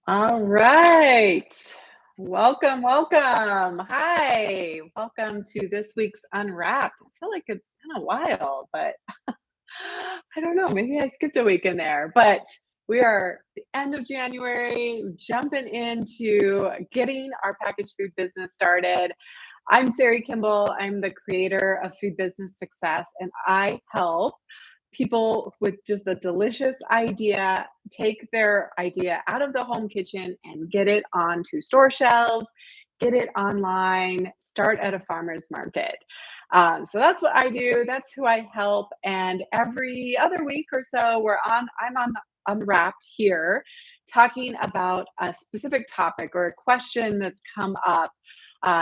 All right. Welcome, welcome. Hi. Welcome to this week's Unwrapped. I feel like it's been a while, but I don't know. Maybe I skipped a week in there, but we are the end of January, jumping into getting our packaged food business started. I'm Sari Kimball. I'm the creator of Food Business Success, and I help people with just a delicious idea take their idea out of the home kitchen and get it onto store shelves, get it online, start at a farmer's market. So that's what I do. That's who I help. And every other week or so, I'm on Unwrapped here, talking about a specific topic or a question that's come up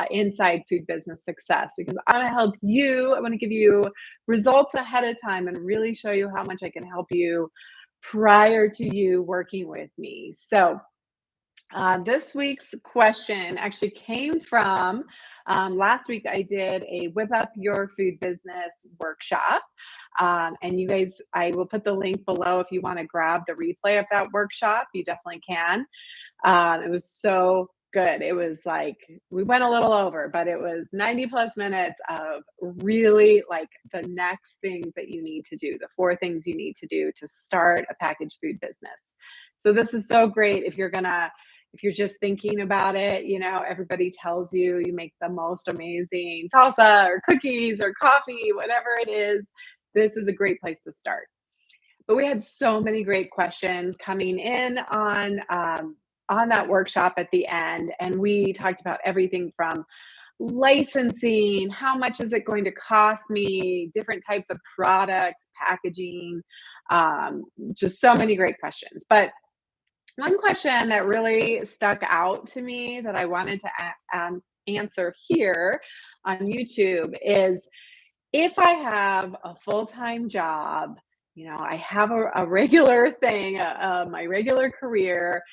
inside food business success, because I want to help you. I want to give you results ahead of time and really show you how much I can help you prior to you working with me. So, this week's question actually came from last week. I did a Whip Up Your Food Business workshop. And you guys, I will put the link below if you want to grab the replay of that workshop. You definitely can. It was so good. It was like we went a little over, but it was 90 plus minutes of really like the next things that you need to do, the 4 things you need to do to start a packaged food business. So this is so great if you're just thinking about it. Everybody tells you you make the most amazing salsa or cookies or coffee, whatever it is. This is a great place to start. But we had so many great questions coming in on that workshop at the end, and we talked about everything from licensing, how much is it going to cost me, different types of products, packaging, just so many great questions. But one question that really stuck out to me that I wanted to answer here on YouTube is, if I have a full-time job, I have a regular thing, my regular career,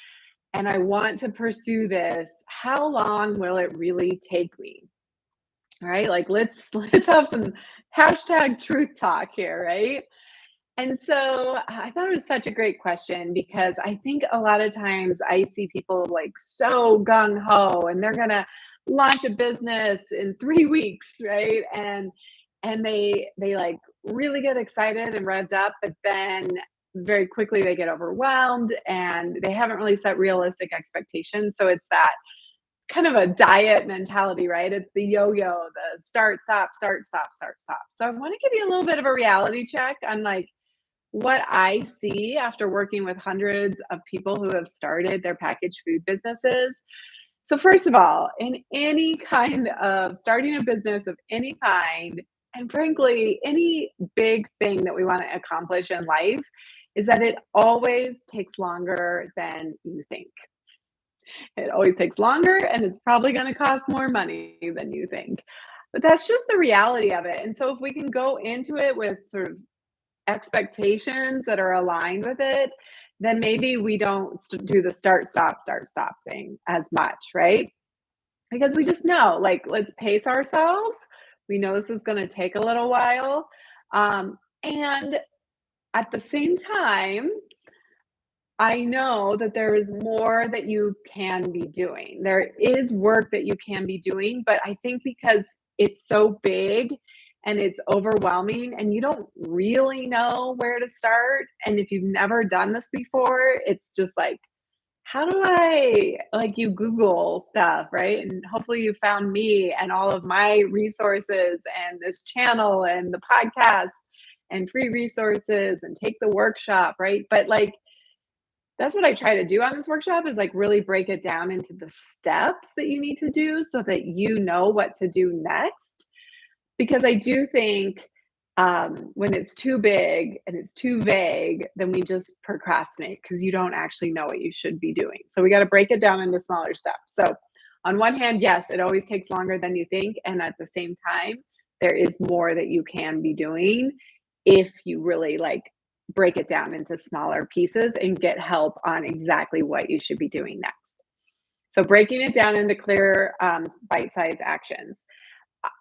and I want to pursue this, how long will it really take me? All right, like let's have some hashtag truth talk here, right? And so I thought it was such a great question, because I think a lot of times I see people like so gung ho and they're gonna launch a business in 3 weeks, right? And they like really get excited and revved up, but then very quickly they get overwhelmed and they haven't really set realistic expectations. So it's that kind of a diet mentality, right? It's the yo-yo, the start, stop, start, stop, start, stop. So I want to give you a little bit of a reality check on like what I see after working with hundreds of people who have started their packaged food businesses. So, first of all, in any kind of starting a business of any kind, and frankly, any big thing that we want to accomplish in life, is that it always takes longer than you think. It always takes longer, and it's probably going to cost more money than you think. But that's just the reality of it. And so, if we can go into it with sort of expectations that are aligned with it, then maybe we don't do the start, stop thing as much, right? Because we just know, like, let's pace ourselves. We know this is going to take a little while. And at the same time, I know that there is more that you can be doing. There is work that you can be doing, but I think because it's so big and it's overwhelming and you don't really know where to start, and if you've never done this before, it's just like, how do I, like, you Google stuff, right? And hopefully you found me and all of my resources and this channel and the podcast and free resources and take the workshop, right? But like, that's what I try to do on this workshop, is like really break it down into the steps that you need to do so that you know what to do next. Because I do think when it's too big and it's too vague, then we just procrastinate because you don't actually know what you should be doing. So we got to break it down into smaller steps. So on one hand, yes, it always takes longer than you think. And at the same time, there is more that you can be doing if you really like break it down into smaller pieces and get help on exactly what you should be doing next. So breaking it down into clear bite-sized actions.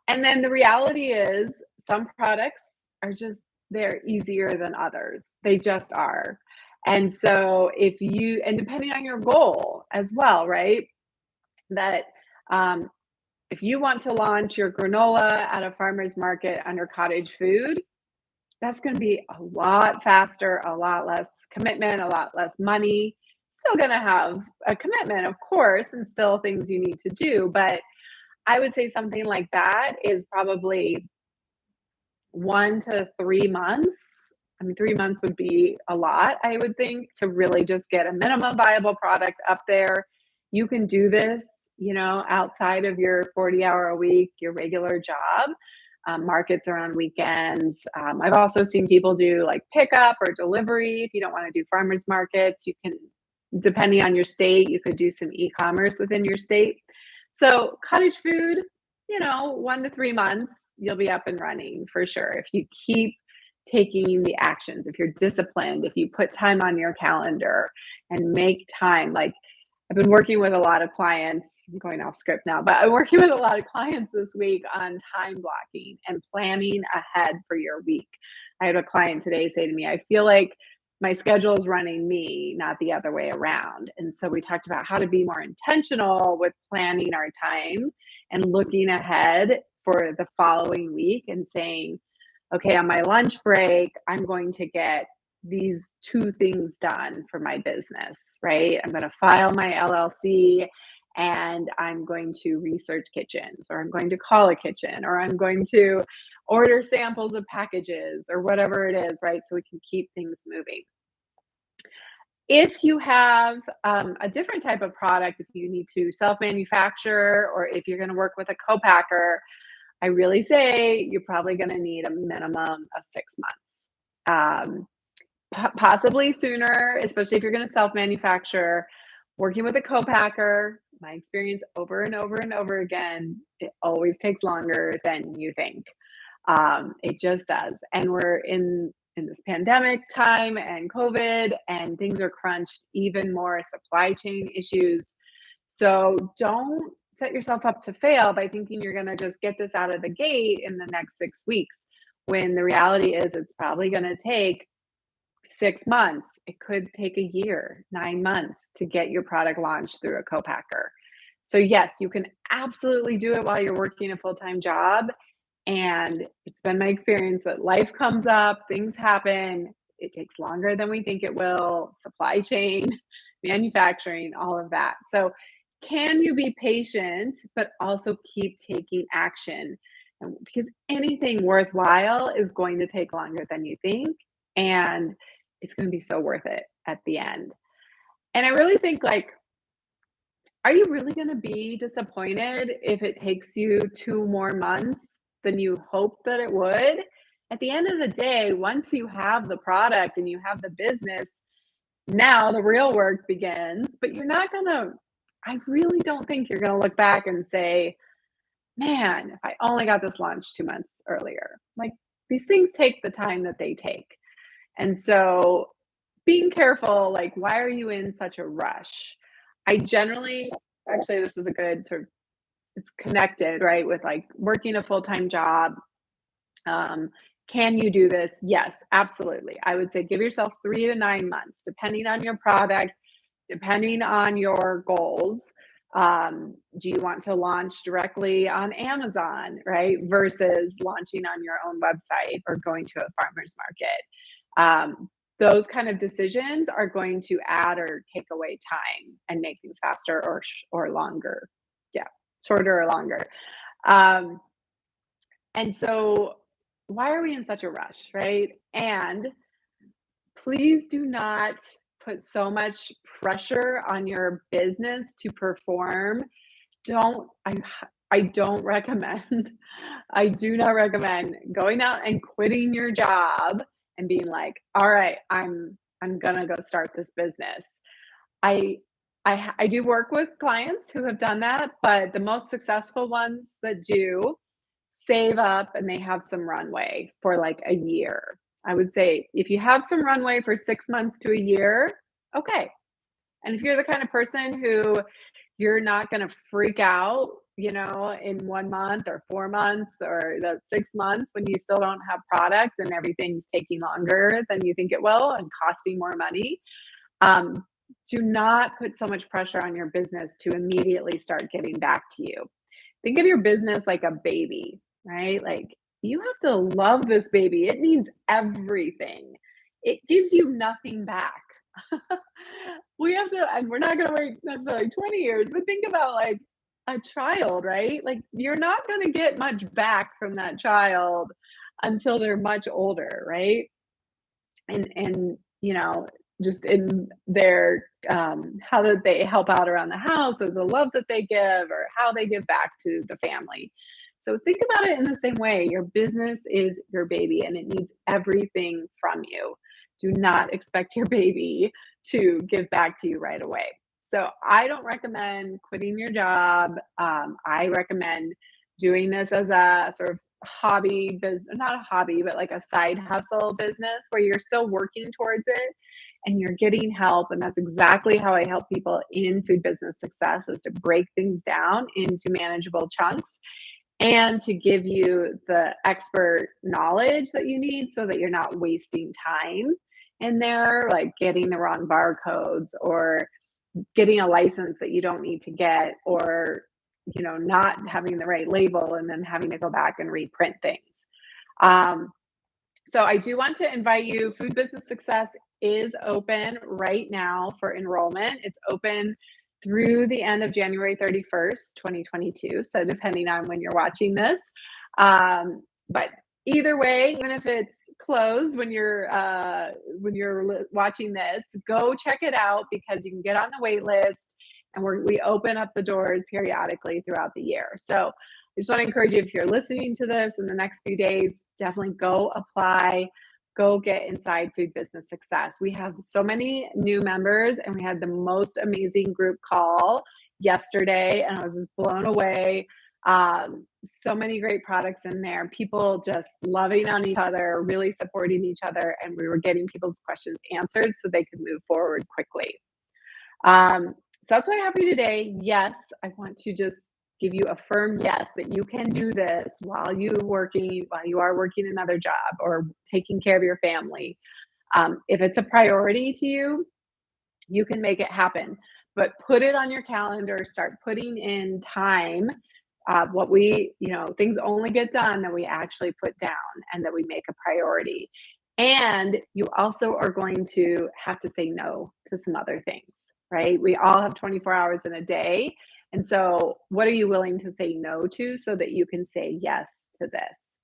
And then the reality is some products are just, they're easier than others. They just are. And so and depending on your goal as well, right? That um, if you want to launch your granola at a farmer's market under cottage food, that's going to be a lot faster, a lot less commitment, a lot less money. Still going to have a commitment, of course, and still things you need to do. But I would say something like that is probably 1 to 3 months. I mean, 3 months would be a lot, I would think, to really just get a minimum viable product up there. You can do this, outside of your 40-hour a week, your regular job. Markets are on weekends. I've also seen people do like pickup or delivery. If you don't want to do farmers markets, you can, depending on your state, you could do some e-commerce within your state. So cottage food, 1 to 3 months, you'll be up and running for sure. If you keep taking the actions, if you're disciplined, if you put time on your calendar and make time, like I've been working with a lot of clients, I'm going off script now, but I'm working with a lot of clients this week on time blocking and planning ahead for your week. I had a client today say to me, I feel like my schedule is running me, not the other way around. And so we talked about how to be more intentional with planning our time and looking ahead for the following week and saying, okay, on my lunch break, I'm going to get these 2 things done for my business, right? I'm going to file my LLC and I'm going to research kitchens, or I'm going to call a kitchen, or I'm going to order samples of packages or whatever it is, right? So we can keep things moving. If you have a different type of product, if you need to self-manufacture or if you're going to work with a co-packer, I really say you're probably going to need a minimum of 6 months. Possibly sooner, especially if you're going to self-manufacture. Working with a co-packer, my experience over and over and over again, it always takes longer than you think. It just does. And we're in this pandemic time and COVID, and things are crunched even more, supply chain issues. So don't set yourself up to fail by thinking you're going to just get this out of the gate in the next 6 weeks, when the reality is it's probably going to take 6 months. It could take a year, 9 months to get your product launched through a co-packer. So yes, you can absolutely do it while you're working a full-time job. And it's been my experience that life comes up, things happen. It takes longer than we think it will, supply chain, manufacturing, all of that. So can you be patient, but also keep taking action? Because anything worthwhile is going to take longer than you think. And it's going to be so worth it at the end. And I really think, like, are you really going to be disappointed if it takes you 2 more months than you hoped that it would? At the end of the day, once you have the product and you have the business, now the real work begins. But you're not going to, I really don't think you're going to look back and say, man, if I only got this launched 2 months earlier. Like, these things take the time that they take. And so being careful, like, why are you in such a rush? I generally, actually, this is a good sort of, it's connected, right, with like working a full-time job. Can you do this? Yes, absolutely. I would say give yourself 3 to 9 months, depending on your product, depending on your goals. Do you want to launch directly on Amazon, right, versus launching on your own website or going to a farmer's market? Those kind of decisions are going to add or take away time and make things faster or longer. Yeah, shorter or longer. And so why are we in such a rush, right? And please do not put so much pressure on your business to perform. Don't I don't recommend, I do not recommend going out and quitting your job and being like, all right, I'm gonna go start this business. I I do work with clients who have done that, but the most successful ones that do save up and they have some runway for like a year. I would say if you have some runway for 6 months to a year, okay. And if you're the kind of person who you're not going to freak out in 1 month or 4 months or the 6 months when you still don't have product and everything's taking longer than you think it will and costing more money. Um, do not put so much pressure on your business to immediately start giving back to you. Think of your business like a baby, right? Like you have to love this baby. It needs everything. It gives you nothing back. We have to, and we're not going to wait necessarily 20 years, but think about like a child, right? Like you're not going to get much back from that child until they're much older, right? And just in their how that they help out around the house or the love that they give or how they give back to the family. So think about it in the same way. Your business is your baby and it needs everything from you. Do not expect your baby to give back to you right away. So I don't recommend quitting your job. I recommend doing this as a sort of hobby business, not a hobby, but like a side hustle business where you're still working towards it and you're getting help. And that's exactly how I help people in food business success, is to break things down into manageable chunks and to give you the expert knowledge that you need so that you're not wasting time in there, like getting the wrong barcodes or getting a license that you don't need to get, or not having the right label and then having to go back and reprint things. So I do want to invite you. Food Business Success is open right now for enrollment. It's open through the end of January 31st, 2022. So depending on when you're watching this. But either way, even if it's closed when you're watching this, go check it out because you can get on the wait list, and we open up the doors periodically throughout the year. So I just want to encourage you, if you're listening to this in the next few days, definitely go apply, go get inside Food Business Success. We have so many new members, and we had the most amazing group call yesterday, and I was just blown away. So many great products in there, people just loving on each other, really supporting each other, and we were getting people's questions answered so they could move forward quickly. So that's what I have for you today. Yes, I want to just give you a firm yes that you can do this while you are working another job or taking care of your family. If it's a priority to you, you can make it happen. But put it on your calendar, start putting in time. Things only get done that we actually put down and that we make a priority. And you also are going to have to say no to some other things, right? We all have 24 hours in a day. And so what are you willing to say no to so that you can say yes to this?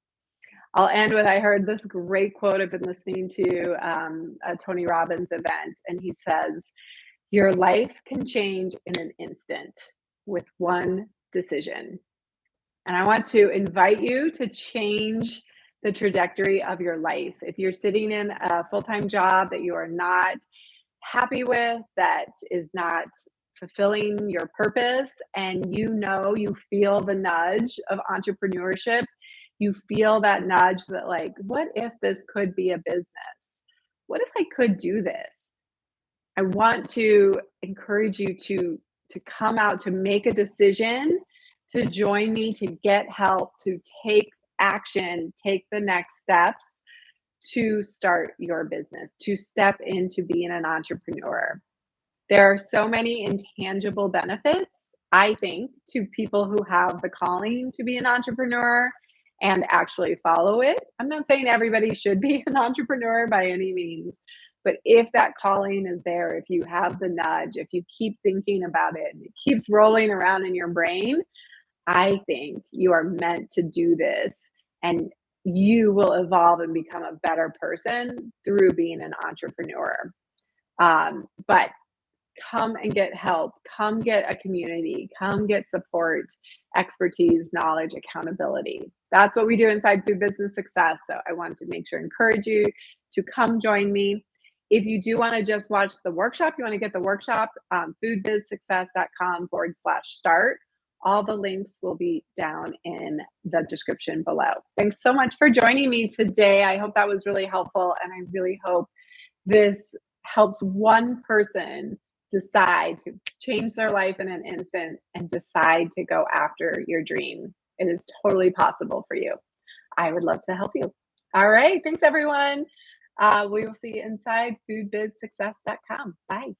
I'll end with, I heard this great quote. I've been listening to a Tony Robbins event, and he says, your life can change in an instant with one decision. And I want to invite you to change the trajectory of your life. If you're sitting in a full-time job that you are not happy with, that is not fulfilling your purpose, and you feel the nudge of entrepreneurship, you feel that nudge that, like, what if this could be a business? What if I could do this? I want to encourage you to come out, to make a decision, to join me, to get help, to take action, take the next steps to start your business, to step into being an entrepreneur. There are so many intangible benefits, I think, to people who have the calling to be an entrepreneur and actually follow it. I'm not saying everybody should be an entrepreneur by any means, but if that calling is there, if you have the nudge, if you keep thinking about it and it keeps rolling around in your brain, I think you are meant to do this, and you will evolve and become a better person through being an entrepreneur. But come and get help, come get a community, come get support, expertise, knowledge, accountability. That's what we do inside Food Business Success. So I want to make sure, encourage you to come join me. If you do want to just watch the workshop, you want to get the workshop, foodbizsuccess.com/start. All the links will be down in the description below. Thanks so much for joining me today. I hope that was really helpful, and I really hope this helps one person decide to change their life in an instant and decide to go after your dream. It is totally possible for you. I would love to help you. All right. Thanks, everyone. We will see you inside foodbizsuccess.com. Bye.